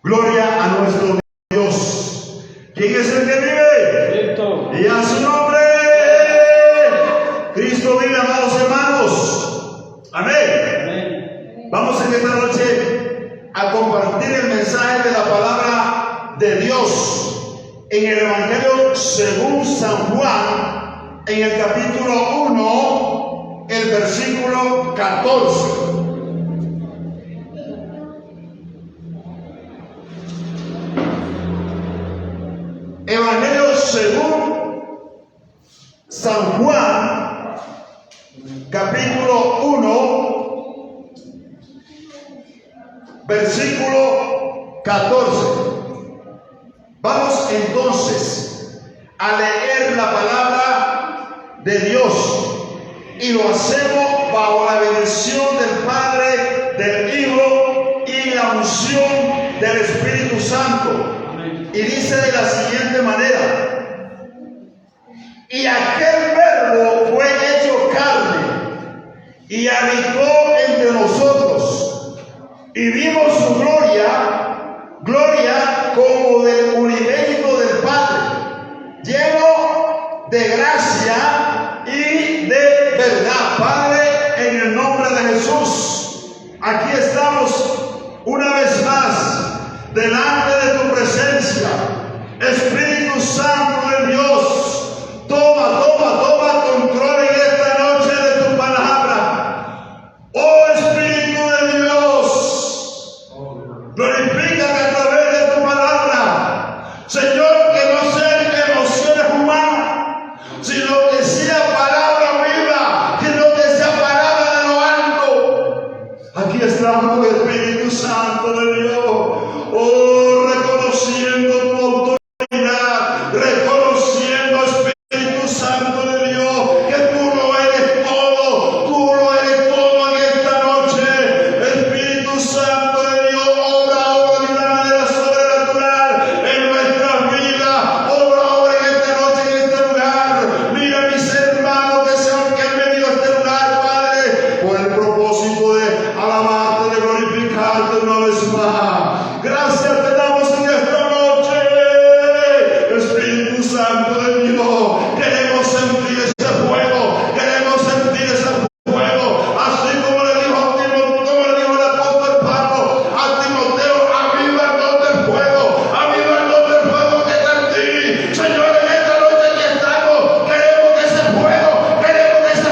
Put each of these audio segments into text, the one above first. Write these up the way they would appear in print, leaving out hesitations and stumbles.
Gloria a nuestro Dios. ¿Quién es el que vive? Cristo. Y a su nombre. Cristo vive, amados hermanos. Amén. Amén. Vamos en esta noche a compartir el mensaje de la palabra de Dios en el Evangelio según San Juan, en el capítulo 1, el versículo 14. Evangelio según San Juan, capítulo 1, versículo 14. Vamos entonces a leer la palabra de Dios y lo hacemos bajo la bendición del Padre, del Hijo y la unción del Espíritu Santo. Y dice de la siguiente manera: y aquel verbo fue hecho carne y habitó entre nosotros, y vimos su gloria, gloria como del unigénito del Padre, lleno de gracia y de verdad. Padre, en el nombre de Jesús, aquí estamos una vez más delante de tu presencia. Espíritu Santo de Dios, toma control en esta noche de tu palabra. Oh Espíritu de Dios, glorifícate a través de tu palabra, Señor, que no sean emociones humanas, sino que sea palabra viva, sino que sea palabra de lo alto. Aquí estamos, Espíritu Santo de Dios. Oh, reconociendo tu autoridad, reconociendo, Espíritu Santo de Dios, que tú lo eres todo en esta noche. Espíritu Santo de Dios, obra de una manera sobrenatural en nuestra vida, obra en esta noche, en este lugar. Mira mis hermanos que han venido a este lugar, Padre, por el propósito de alabarte, de glorificarte una vez más. Gracias te damos en esta noche, Espíritu Santo de Dios. Queremos sentir ese fuego, así como le dijo el apóstol Pablo a Timoteo: avívanos del fuego que está en ti. Señor, en esta noche que estamos, queremos que ese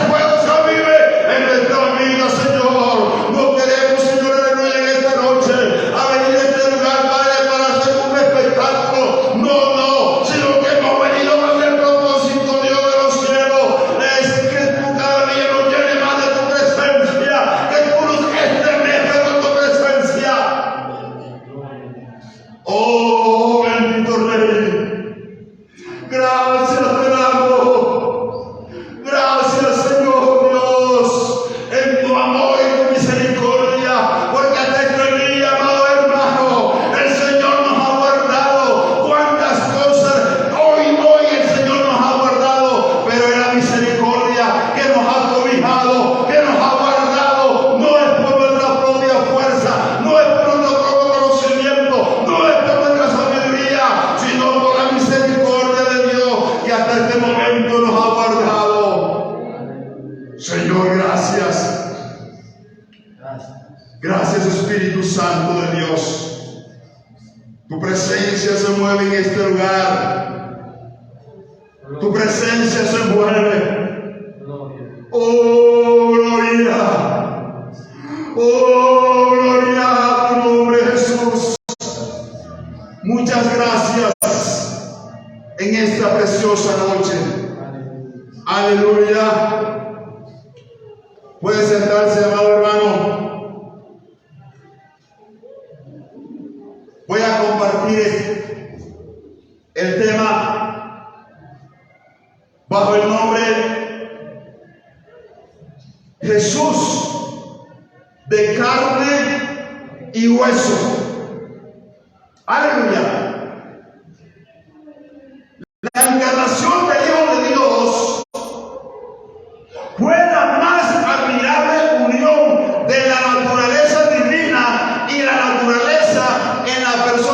fuego se avive en nuestra vida, Señor. No queremos, Señor, aleluya, en esta noche a venir a este lugar, Padre, para hacer un espectáculo. No, sino que hemos venido con el propósito, Dios de los cielos, es que tú cada día nos llenes más de tu presencia, que tú nos estremezcas con tu presencia. Oh, bendito Rey, gracias te damos. Gracias, Señor Dios, en tu amor y tu misericordia, porque hasta este día, amado hermano, el Señor nos ha guardado. Cuántas cosas hoy el Señor nos ha guardado, pero es la misericordia que nos ha cobijado, que nos ha guardado. No es por nuestra propia fuerza, no es por nuestro propio conocimiento, no es por nuestra sabiduría, sino por la misericordia de Dios que hasta este momento nos ha guardado. Señor, gracias. Gracias, Espíritu Santo de Dios. Tu presencia se mueve en este lugar. Tu presencia se mueve. Oh, gloria. Oh, gloria a tu nombre, Jesús. Muchas gracias en esta preciosa noche. Aleluya. Puede sentarse, amado hermano. Voy a compartir el tema bajo el nombre Jesús de carne y hueso. Aleluya. La encarnación del Hijo de Dios fue la más admirable unión de la naturaleza divina y la naturaleza en la persona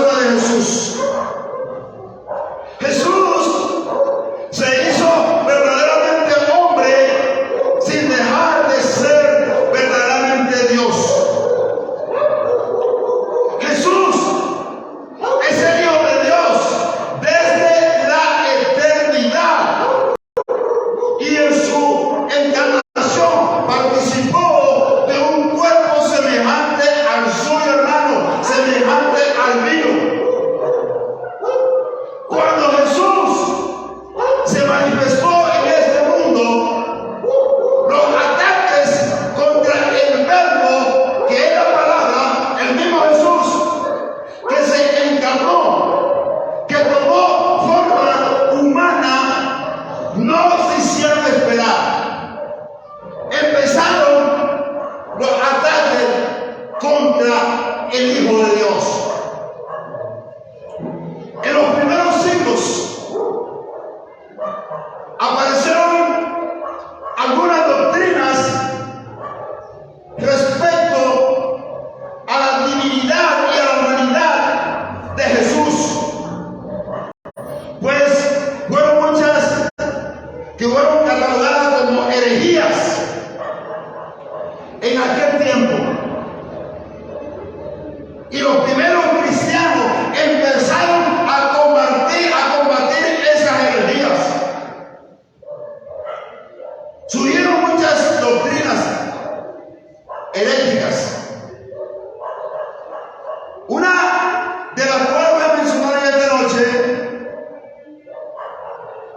de las cuales voy a mencionar en esta noche,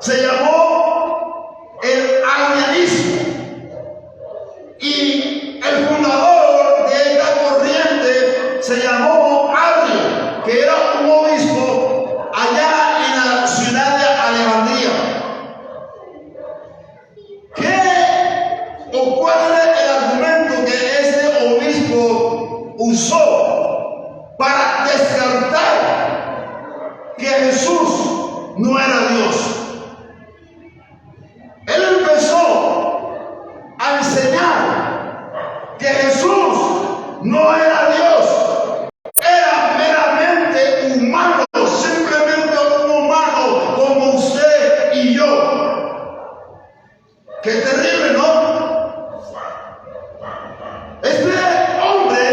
se llamó el arrianismo. Y el fundador de esta corriente se llamó Arrio, que era un obispo allá en la ciudad de Alejandría. ¿Qué o cuál es el argumento que este obispo usó para descartar que Jesús no era Dios? Él empezó a enseñar que Jesús no era Dios, era meramente humano, simplemente un humano como usted y yo. Qué terrible, ¿no? Este hombre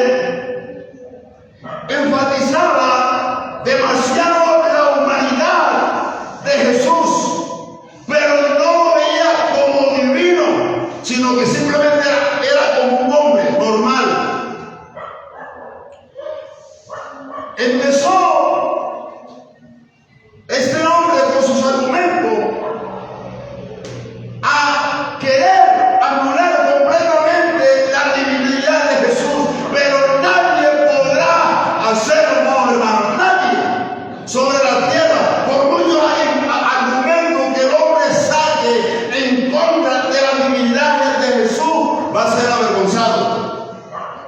enfatizaba demasiado la humanidad de Jesús, pero no lo veía como divino, sino que simplemente era como un hombre normal. Empezó este hombre con sus argumentos a querer anular completamente la divinidad de Jesús, pero nadie podrá hacerlo, no, hermano, nadie sobre la tierra, por muchos argumentos que el hombre saque en contra de la divinidad de Jesús, va a ser avergonzado.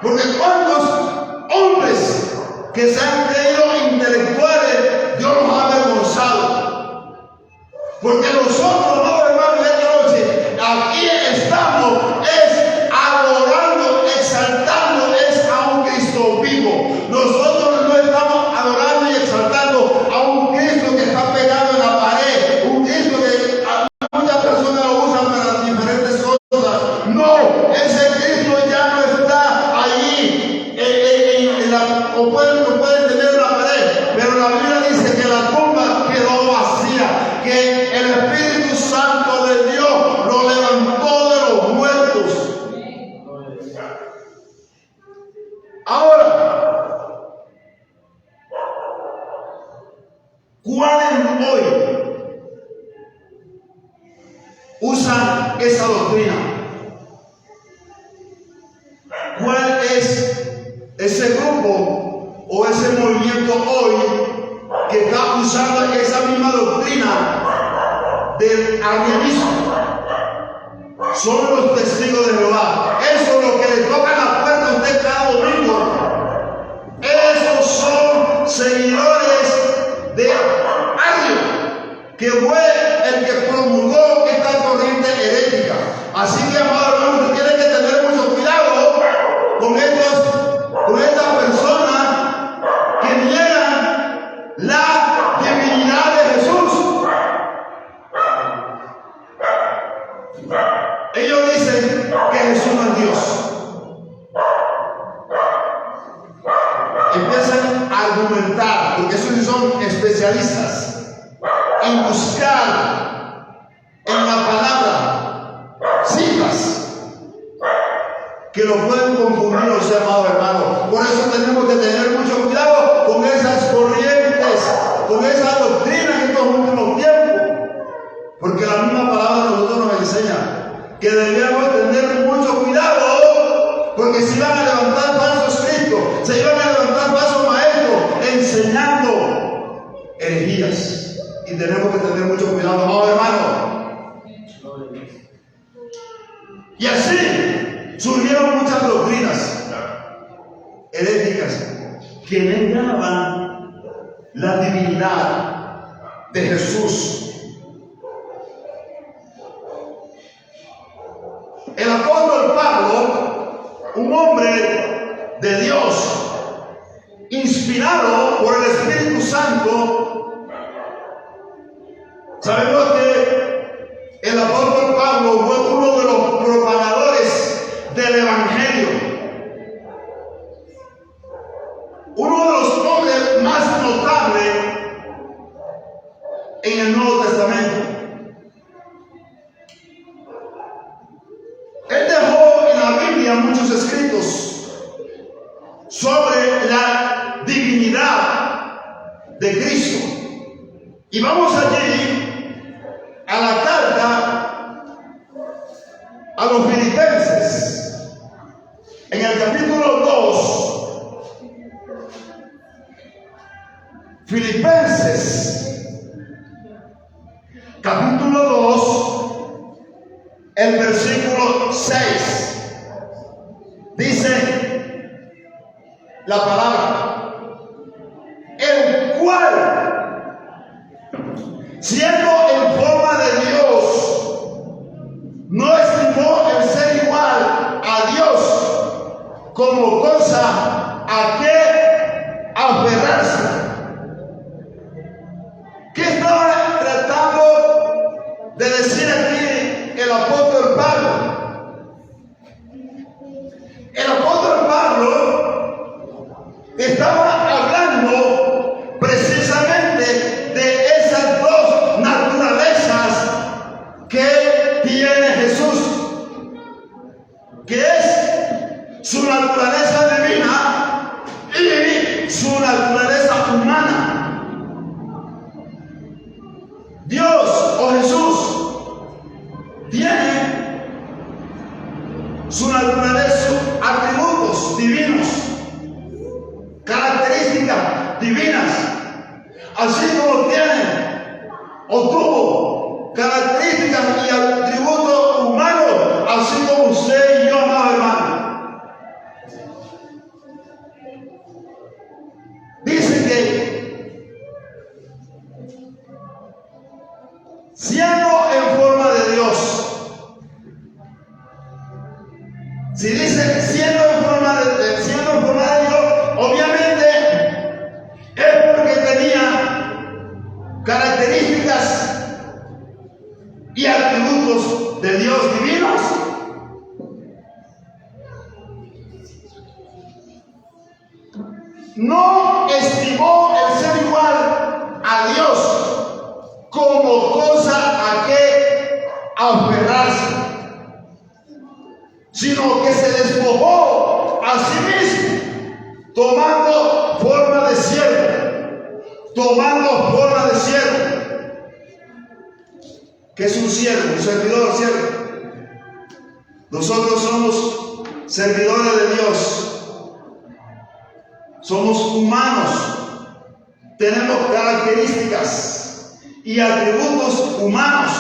Porque cuántos hombres que se han creído intelectuales, Dios los ha avergonzado. Porque nosotros, no, hermano, esta noche aquí estamos es adorando, exaltando es a un Cristo vivo. Nosotros no estamos adorando y exaltando a un Cristo que está pegado en la pared, un Cristo que muchas personas lo usan para diferentes cosas. No, ese Cristo ya no está allí o pueden tener una pared, pero la Biblia dice que la tumba quedó vacía, que el Espíritu Santo de Dios lo levantó de los muertos. Ahora, ¿cuáles hoy usan esa doctrina? ¿Cuál es ese grupo o ese movimiento hoy que está usando esa misma doctrina del arrianismo? Son los testigos de Jehová. Eso es lo que le toca la puerta a usted cada domingo. Esos son seguidores de Arrio, que fue el que promulgó esta corriente herética. Así que, amado hermano, usted tiene que tener mucho cuidado con estas personas que niegan la divinidad de Jesús. Ellos dicen que Jesús no es Dios. Empiezan a argumentar, porque esos sí son especialistas en buscar en la palabra citas que lo pueden confundir, los amados hermanos. Por eso tenemos que tener mucho cuidado con esas corrientes, con esa doctrina en estos últimos tiempos, porque la misma palabra de nosotros nos enseña que debemos tener mucho cuidado, porque se iban a levantar falsos cristos, se iban a levantar falsos maestros enseñando herejías, y tenemos que tener mucho cuidado, amados hermanos. Y así surgieron muchas doctrinas heréticas que negaban la divinidad de Jesús. El apóstol Pablo, un hombre de Dios, inspirado por el Espíritu Santo, sabemos que el apóstol Pablo fue uno de los propagadores del Evangelio, uno de los hombres más notables en el Nuevo Testamento. Él dejó en la Biblia muchos escritos sobre la divinidad de Cristo. Y vamos allí a la carta a los Filipenses, en el capítulo 2, Filipenses, capítulo 2, el versículo 6. Dice la palabra, el cual, siendo en forma de Dios, no estimó el ser igual a Dios como cosa a que aferrarse. ¿Qué estaba tratando de decir aquí el apóstol Pablo? El apóstol Pablo estaba hablando precisamente de esas dos naturalezas que tiene Jesús, que es su naturaleza divina y su naturaleza humana. Dios o Jesús tiene su naturaleza, atributos divinos, características divinas, así como tiene o tuvo características y atributos humanos, así como usted y yo, amado hermano. Dice que siendo en forma de Dios, si dice siendo en forma de Dios, obviamente es porque tenía características y atributos de Dios divinos. No estimó el ser igual a Dios como cosa a que aferrarse, sino que se despojó a sí mismo, tomando forma de siervo. ¿Qué es un siervo? Un servidor, siervo. Nosotros somos servidores de Dios. Somos humanos. Tenemos características y atributos humanos.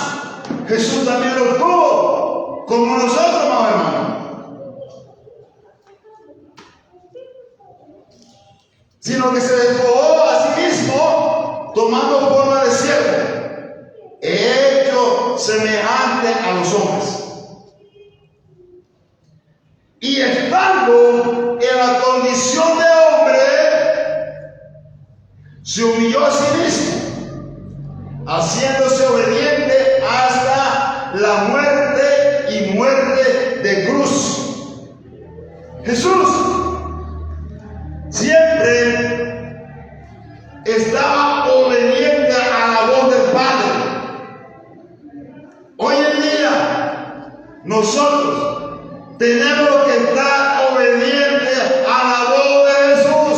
Jesús también lo tuvo, como nosotros, hermano. Sino que se despojó a sí mismo, tomando forma de siervo, hecho semejante a los hombres. Y estando en la condición de hombre, se humilló a sí mismo, haciéndose obediente hasta la muerte y muerte de cruz. Jesús siempre estaba obediente a la voz del Padre. Hoy en día nosotros tenemos que estar obedientes a la voz de Jesús.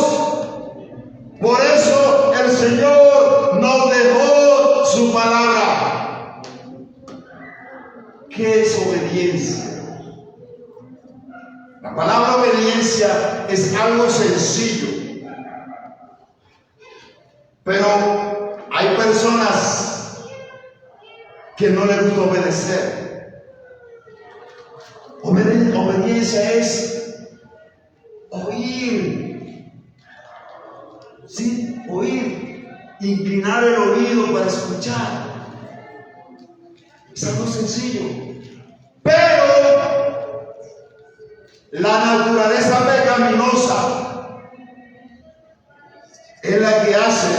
Por eso el Señor nos dejó su palabra. ¿Qué es obediencia? La palabra obediencia es algo sencillo, pero hay personas que no les gusta obedecer. Obediencia es oír, sí, oír, inclinar el oído para escuchar. Es algo sencillo, pero la naturaleza pecaminosa es la que hace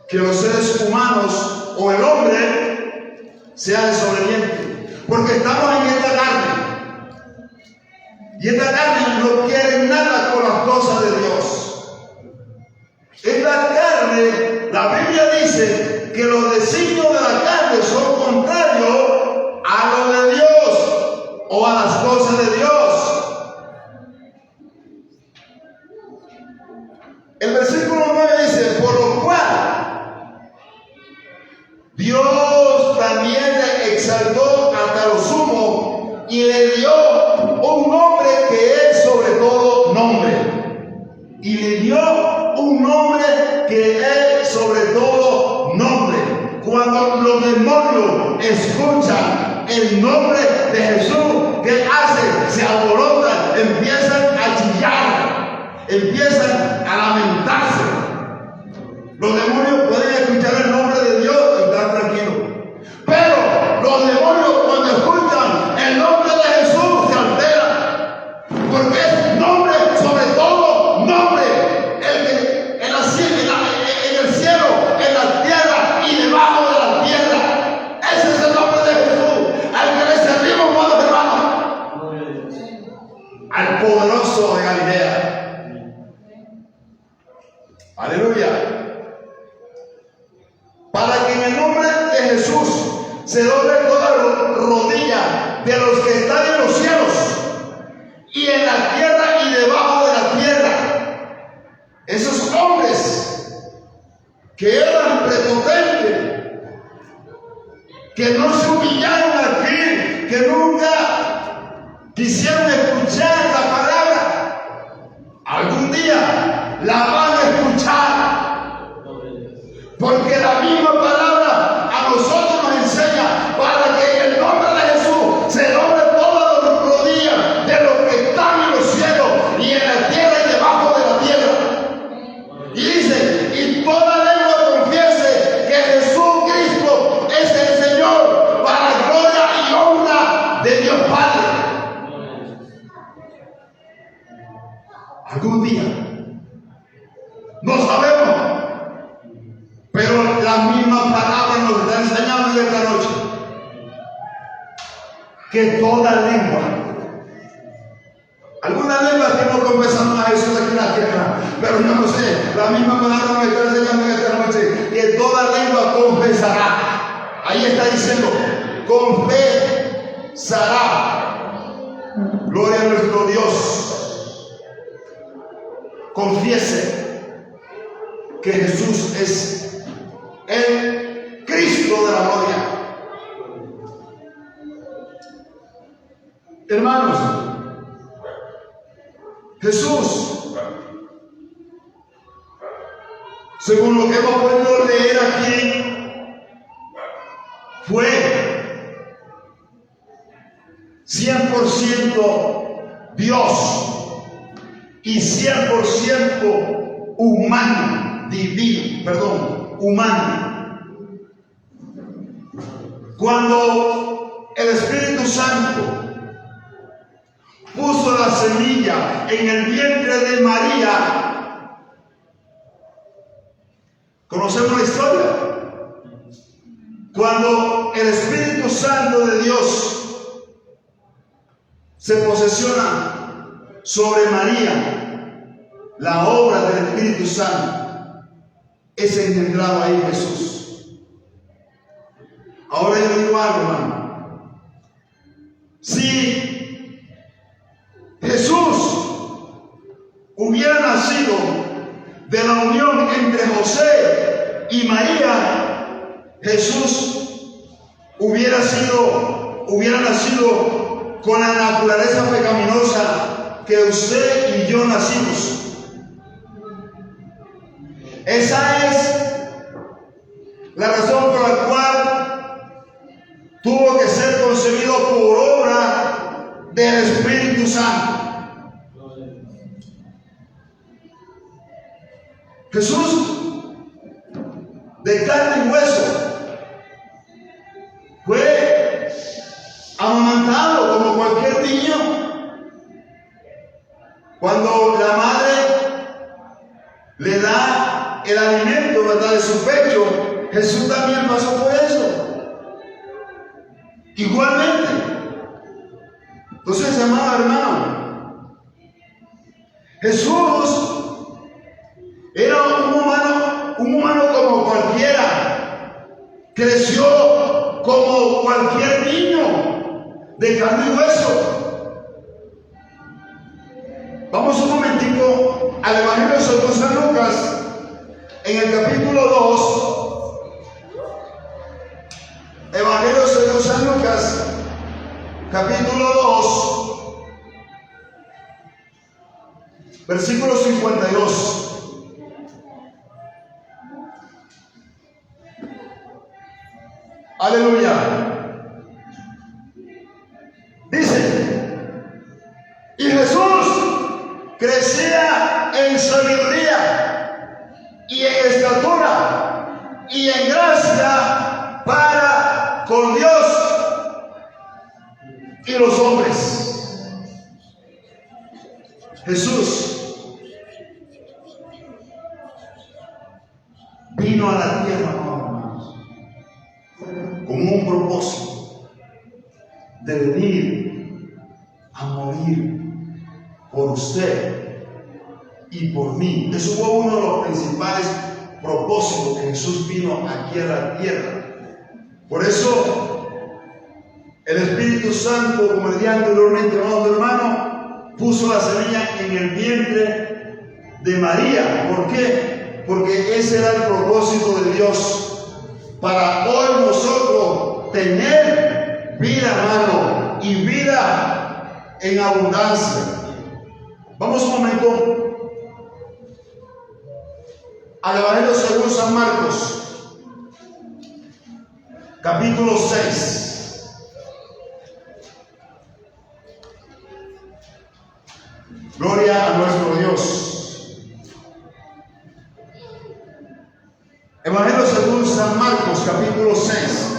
que los seres humanos o el hombre sea desobediente, porque estamos en esta carne. Y esta carne no quiere nada con las cosas de Dios. Esta carne, la Biblia dice que los designios de la carne son contrarios a lo de Dios o a las cosas de Dios. El versículo 9 dice, por lo cual y le dio un nombre que es sobre todo nombre. Y le dio un nombre que es sobre todo nombre. Cuando los demonios escuchan el nombre de Jesús, ¿qué hacen? Se alborotan, empiezan a chillar, empiezan a lamentarse. Los demonios pueden escuchar el nombre de Dios y estar tranquilos. Pero los demonios, cuando escuchan el nombre de Jesús, se alteran. Porque es nombre sobre todo nombre. En el cielo, en la tierra y debajo de la tierra. Ese es el nombre de Jesús, al que le servimos, hermanos, hermanos. Al poderoso de Galilea. Aleluya. Para que en el nombre de Jesús se doble toda rodilla de los que están en los cielos y en la tierra y debajo de la tierra. Esos hombres que eran prepotentes, que no se humillaron aquí, que nunca quisieron escuchar la palabra, algún día la van a escuchar. Porque la misma palabra a nosotros nos enseña para que en el nombre de Jesús se doble todas las rodillas de los que están en los cielos y en la tierra y debajo de la tierra. Y dice, y toda lengua confiese que Jesucristo es el Señor, para gloria y honra de Dios Padre. Algún día, no sabemos, pero la misma palabra nos está enseñando en esta noche que toda lengua, algunas lenguas que no confesaron a Jesús aquí en la tierra, pero yo no sé, la misma palabra nos está enseñando en esta noche que toda lengua confesará. Ahí está diciendo, confesará. Gloria a nuestro Dios. Confiese que Jesús es el Cristo de la gloria. Hermanos, Jesús, según lo que hemos podido leer aquí, fue 100% Dios y 100% humano, humano. Cuando el Espíritu Santo puso la semilla en el vientre de María, conocemos la historia. Cuando el Espíritu Santo de Dios se posesiona sobre María, la obra del Espíritu Santo es engendrado ahí Jesús. Ahora yo digo algo, hermano. Si Jesús hubiera nacido de la unión entre José y María, Jesús hubiera nacido con la naturaleza pecaminosa que usted y yo nacimos. Esa es la razón por la cual tuvo que ser concebido por obra del Espíritu Santo. Jesús, de carne y hueso, fue amamantado como cualquier niño. Cuando la madre le da el alimento, ¿verdad?, de su pecho, Jesús también pasó por eso. Igualmente. Entonces, amado hermano, Jesús era un humano como cualquiera. Creció como cualquier niño de carne y hueso. Vamos un momentico al Evangelio según San Lucas, en el capítulo 2. Evangelio según San Lucas, capítulo 2, versículo 52. Aleluya. Dice: y Jesús crecía en sabiduría y en estatura y en gracia para con Dios y los hombres. Jesús vino a la tierra, hermanos, con un propósito de venir a morir por usted y por mí. Eso fue uno de los principales propósitos que Jesús vino aquí a la tierra. Por eso el Espíritu Santo, como decía anteriormente, hermano, puso la semilla en el vientre de María. ¿Por qué? Porque ese era el propósito de Dios para hoy nosotros tener vida, hermano, y vida en abundancia. Vamos un momento al Evangelio según San Marcos, capítulo 6. Gloria a nuestro Dios. Evangelio según San Marcos, capítulo 6.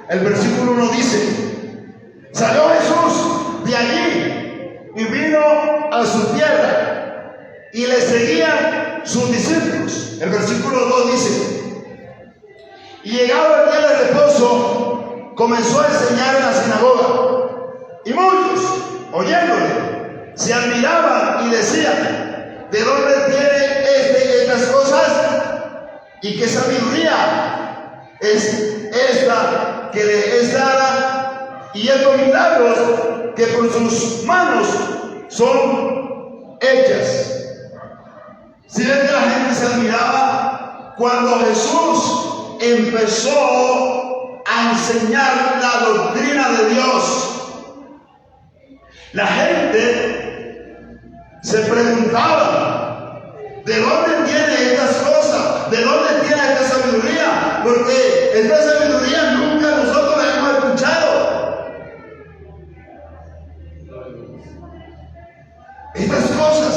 El versículo 1 dice: salió Jesús de allí y vino a su tierra y le seguían sus discípulos. El versículo 2 dice: y llegado el día de reposo, comenzó a enseñar en la sinagoga, y muchos, oyéndole, se admiraban y decían: ¿de dónde tiene estas cosas? ¿Y qué sabiduría es esta que le es dada? Y estos milagros que por sus manos son hechas. Si ven que la gente se admiraba cuando Jesús empezó a enseñar la doctrina de Dios. La gente se preguntaba: ¿de dónde tiene estas cosas? ¿De dónde tiene esta sabiduría? Porque esta sabiduría nunca nosotros la hemos escuchado. Estas cosas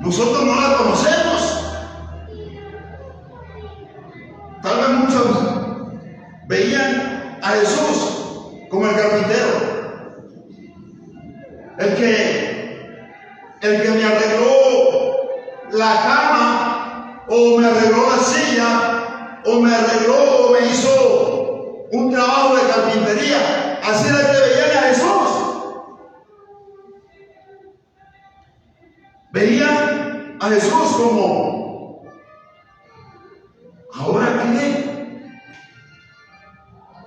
nosotros no las conocemos. Tal vez muchos veían a Jesús como el carpintero, el que me arregló la cama, o me arregló la silla, o me arregló o me hizo un trabajo de carpintería. Así era que veían a Jesús. Veían a Jesús como: ¿ahora qué?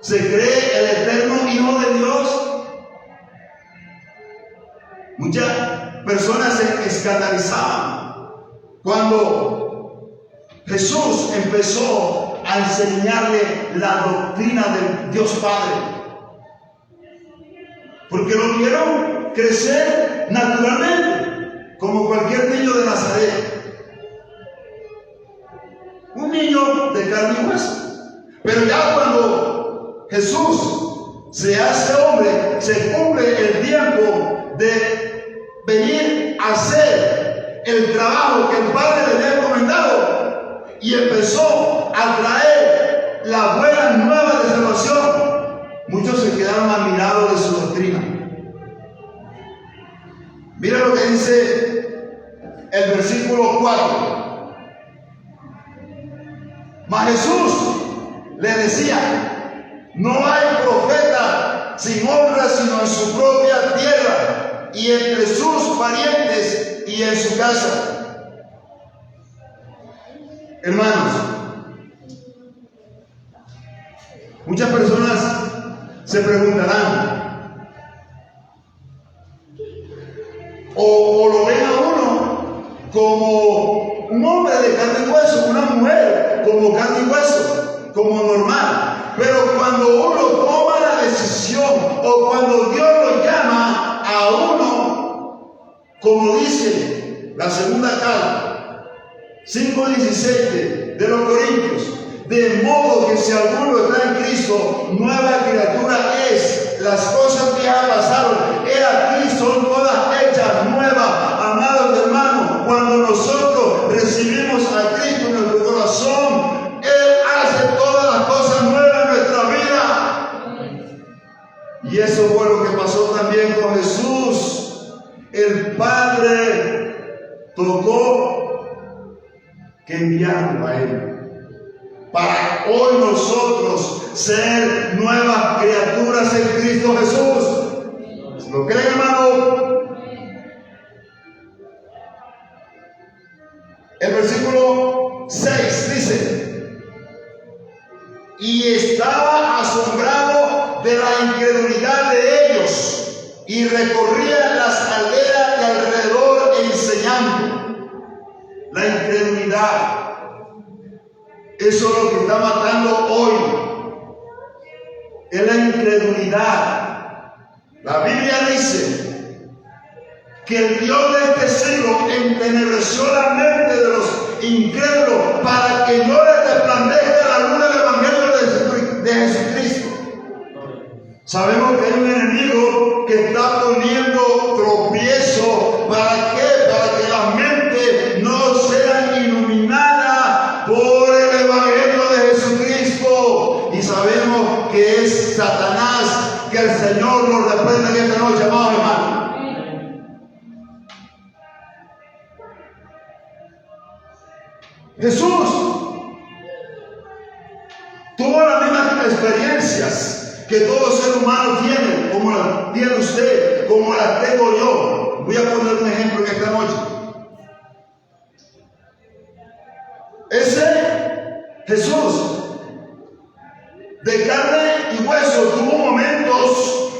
¿Se cree el eterno Hijo de Dios? Muchas personas se escandalizaban cuando Jesús empezó a enseñarle la doctrina del Dios Padre, porque lo vieron crecer naturalmente, como cualquier niño de Nazaret, un niño de carne y hueso. Pero ya cuando Jesús se hace hombre, se cumple el tiempo de venir a hacer el trabajo que el Padre le había encomendado, y empezó a traer la buena nueva de salvación. Muchos se quedaron admirados de su doctrina. Mira lo que dice el versículo 4. Mas Jesús le decía: no hay profeta sin honra sino en su propia tierra y entre sus parientes y en su casa. Hermanos, muchas personas se preguntarán, o lo ven a uno como un hombre de carne y hueso, una mujer como carne y hueso, como normal. Pero cuando uno toma la decisión o o cuando Dios lo llama a uno, como dice la segunda carta, 5:17 de los Corintios, de modo que si alguno está en Cristo, nueva criatura es. Las cosas viejas pasaron, he aquí son todas hechas nuevas. Amados hermanos, cuando nosotros recibimos a Cristo en nuestro corazón, Él hace todas las cosas nuevas en nuestra vida. Y eso fue lo que pasó también con Jesús. El Padre tocó que enviarlo a Él, para hoy nosotros ser nuevas criaturas en Cristo Jesús. ¿Lo creen, hermano? El versículo 6 dice: y estaba asombrado de la incredulidad de ellos, y recorría las aldeas de alrededor enseñando. La incredulidad, eso es lo que está matando hoy, es la incredulidad. La Biblia dice que el Dios de este siglo entenebreció la mente de los incrédulos para que no les resplandezca la luz del Evangelio de Jesucristo. Sabemos que hay un enemigo que está poniendo tropiezo. ¿Para qué? Para que las mentes no sean iluminadas por el Evangelio de Jesucristo. Y sabemos que es Satanás. Que el Señor nos reprenda en esta noche, amados hermanos. Jesús tuvo las mismas experiencias que todo ser humano tiene, como las tiene usted, como las tengo yo. Voy a poner un ejemplo en esta noche. Ese Jesús de carne y hueso tuvo momentos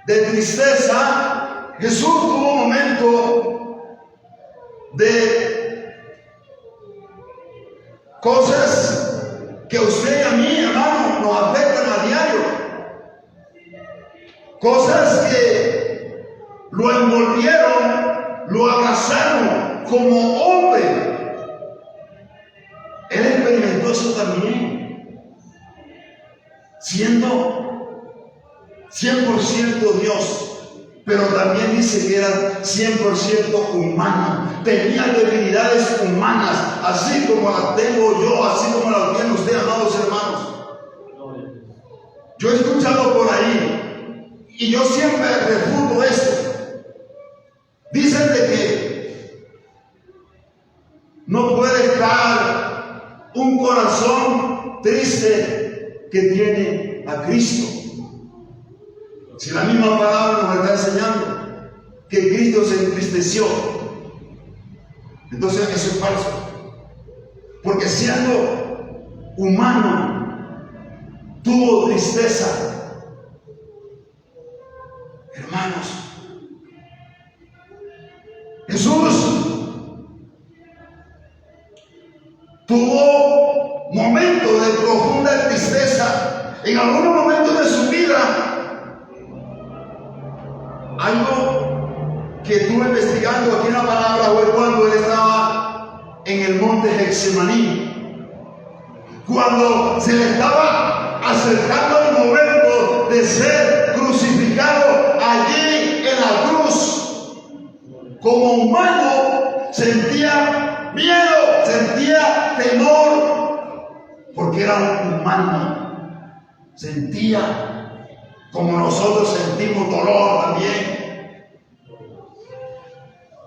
de tristeza. Jesús tuvo momentos de cosas que usted y a mí, hermano, nos afectan a diario. Cosas que lo envolvieron, lo abrazaron como hombre. Él experimentó eso también, siendo 100% Dios. Pero también dice que era 100% humano. Tenía debilidades humanas, así como las tengo yo, así como las tiene usted, amados hermanos. Yo he escuchado por ahí, y yo siempre refuto esto. Dicen de que no puede estar un corazón triste que tiene a Cristo. Si la misma palabra nos está enseñando que Cristo se entristeció, entonces eso es falso. Porque siendo humano, tuvo tristeza. Hermanos, Jesús tuvo momentos de profunda tristeza. En algunos momentos de su vida, algo que estuve investigando aquí en la palabra fue cuando él estaba en el monte Getsemaní, cuando se le estaba acercando el momento de ser crucificado allí en la cruz. Como humano sentía miedo, sentía temor, porque era un humano. Sentía como nosotros sentimos dolor también.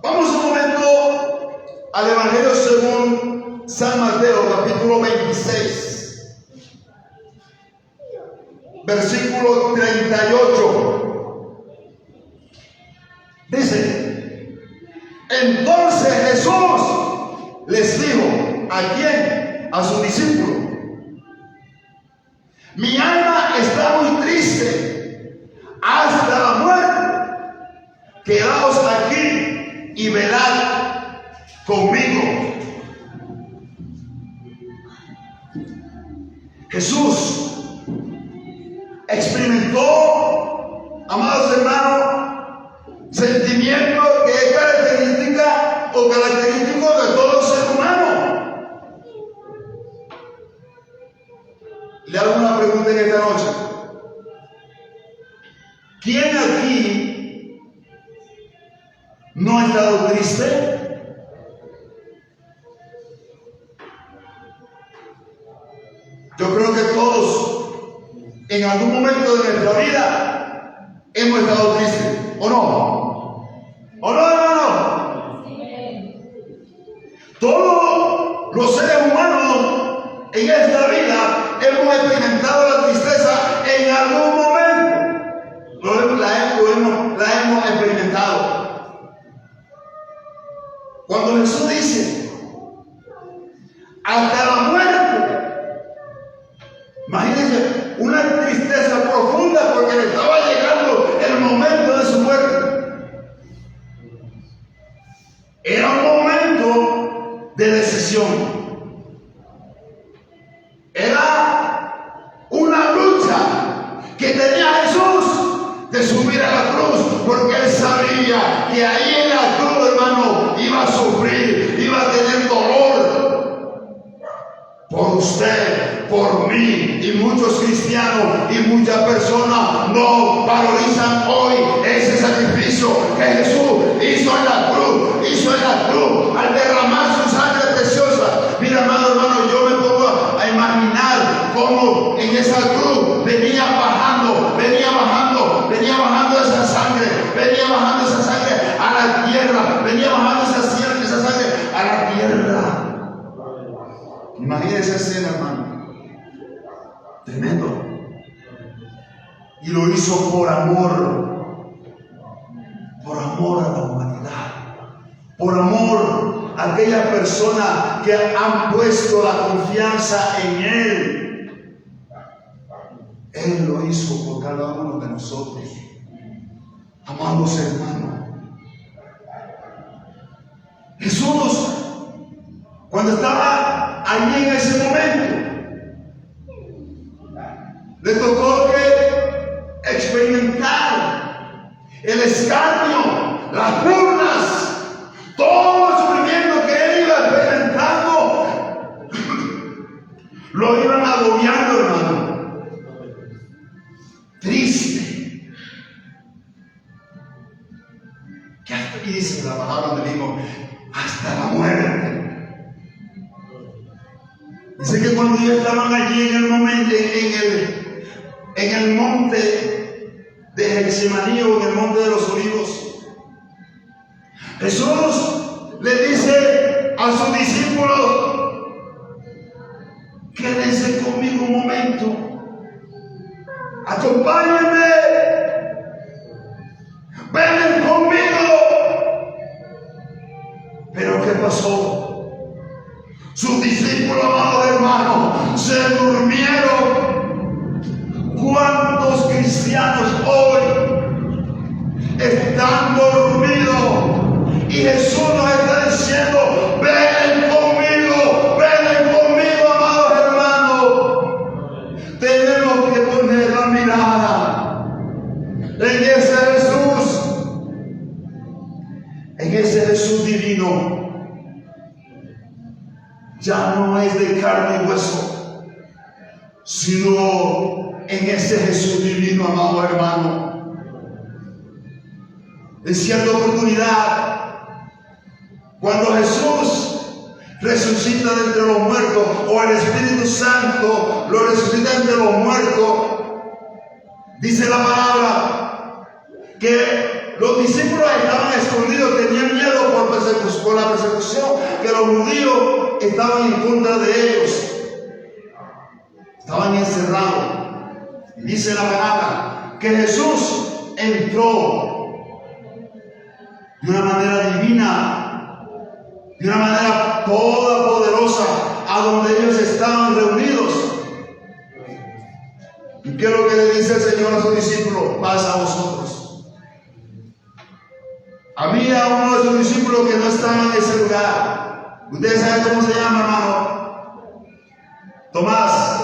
Vamos un momento al Evangelio según San Mateo, capítulo 26, versículo 38. Dice: entonces Jesús les dijo, ¿a quién? A sus discípulos: mi alma está muy triste hasta la muerte. Quedaos aquí y velad conmigo. Jesús experimentó usted en esta noche. ¿Quién aquí no ha estado triste? Yo creo que todos en algún momento de nuestra vida hemos estado tristes, ¿o no? ¿O no, hermano? Todos los seres humanos en esta vida hemos experimentado la tristeza en algún momento. La hemos experimentado. Cuando Jesús dice, hasta la muerte, imagínense una tristeza profunda porque le estaba llegando el momento de su muerte. Era un momento de decisión. Era una lucha que tenía Jesús de subir a la cruz, porque él sabía que ahí en la cruz, hermano, iba a sufrir, iba a tener dolor por usted, por mí, y muchos cristianos y muchas personas no valorizan hoy ese sacrificio que Jesús hizo en la cruz, al derramar su sangre preciosa. Mira, hermano, yo me pongo a imaginar cómo en esa cruz venía bajando esa sangre a la tierra, venía bajando esa sangre a la tierra. Imagínese esa escena, hermano. Tremendo. Y lo hizo por amor a la humanidad, por amor a aquellas personas que han puesto la confianza en Él. Él lo hizo por cada uno de nosotros. Amados hermanos, Jesús, cuando estaba allí en ese momento, le tocó que experimentar el escarnio, las burlas, todo el sufrimiento que él iba experimentando, lo iban agobiando, hermano. Triste. Y dice la palabra del Hijo, hasta la muerte. Dice que cuando ellos estaban allí en el momento, en el monte de Getsemaní o en el monte de los Olivos, Jesús le dice a sus discípulos, quédense conmigo un momento, acompáñenme, ven conmigo. Pero ¿qué pasó? Sus discípulos, amados hermanos, se durmieron. ¿Cuántos cristianos hoy están dormidos? Y Jesús nos está diciendo, ven conmigo, amados hermanos. Tenemos que poner la mirada en ese Jesús divino. Ya no es de carne y hueso, sino en ese Jesús divino, amado hermano. En cierta oportunidad, cuando Jesús resucita de entre los muertos, o el Espíritu Santo lo resucita de entre los muertos, dice la palabra que los discípulos estaban escondidos, tenían miedo por la persecución, que los judíos estaban en contra de ellos, estaban encerrados. Y dice la palabra que Jesús entró de una manera divina, de una manera toda poderosa, a donde ellos estaban reunidos. ¿Y qué es lo que le dice el Señor a sus discípulos? Paz a vosotros. Había uno de sus discípulos que no estaba en ese lugar. ¿Ustedes saben cómo se llama, hermano? Tomás,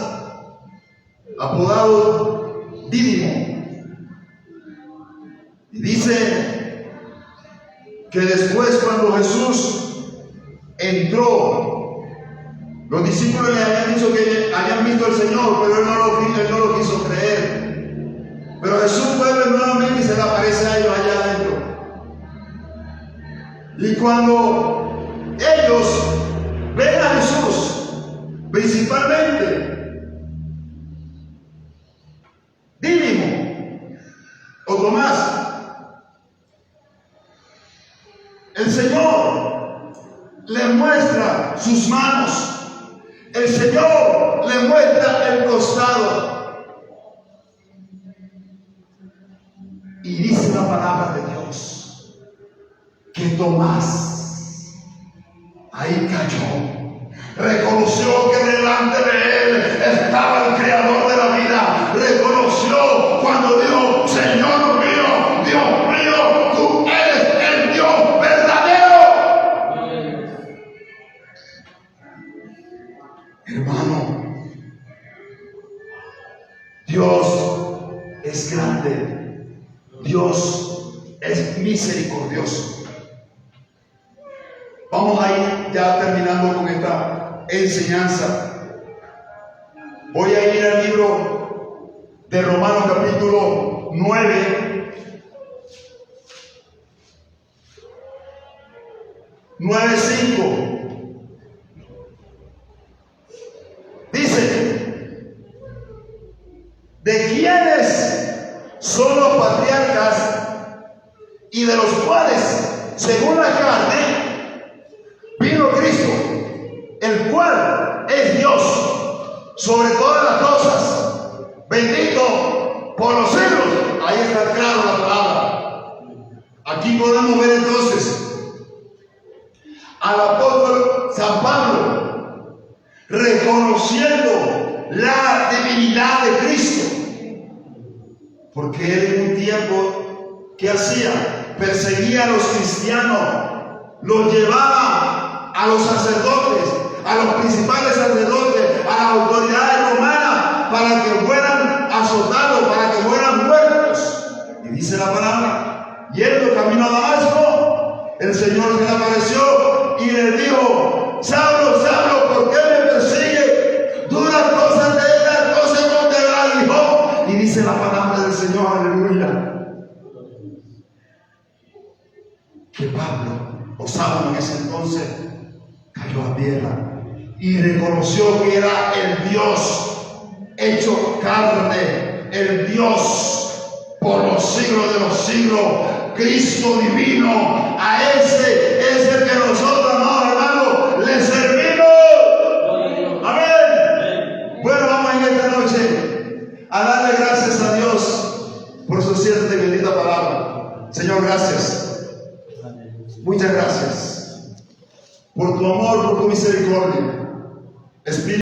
apodado Dídimo. Y dice que después, cuando Jesús entró, los discípulos le habían dicho que habían visto visto al Señor, pero él no lo quiso creer. Pero Jesús vuelve nuevamente y se le aparece a ellos allá adentro. Y cuando ellos ven a Jesús, principalmente Dídimo o Tomás, el Señor le muestra sus manos, el Señor le muestra el costado. Y dice la palabra de Dios que Tomás ahí cayó, reconoció que delante de él estaba el creador de la vida, reconoció cuando dijo: Señor mío, Dios mío, tú eres el Dios verdadero. Hermano, Dios es grande. Dios es misericordioso. Vamos a ir ya terminando con esta enseñanza. Voy a ir al libro de Romanos capítulo 9:5. Dice: ¿de quiénes son los patriarcas, y de los cuales, según la carne, vino Cristo, el cual es Dios sobre todas las cosas, bendito por los siglos? Ahí está claro la palabra. Aquí podemos ver entonces al apóstol San Pablo reconociendo la divinidad de Cristo. Porque él en un tiempo, ¿qué hacía? Perseguía a los cristianos, los llevaba a los sacerdotes, a los principales sacerdotes, a las autoridades romanas, para que fueran azotados, para que fueran muertos. Y dice la palabra, yendo camino a Damasco, el Señor se le apareció y le dijo: Saulo, Saulo, ¿por qué me persigue? Duras cosas de estas cosas no te las dijo. Y dice la palabra del Señor, aleluya, que Pablo, o Saulo en ese entonces, cayó a tierra y reconoció que era el Dios hecho carne, el Dios por los siglos de los siglos, Cristo divino. A ese es el que nosotros, amados hermanos, le servimos. Amén. Bueno, vamos en esta noche a darle gracias a Dios por su cierta y bendita palabra. Señor, gracias. Muchas gracias por tu amor, por tu misericordia. Espíritu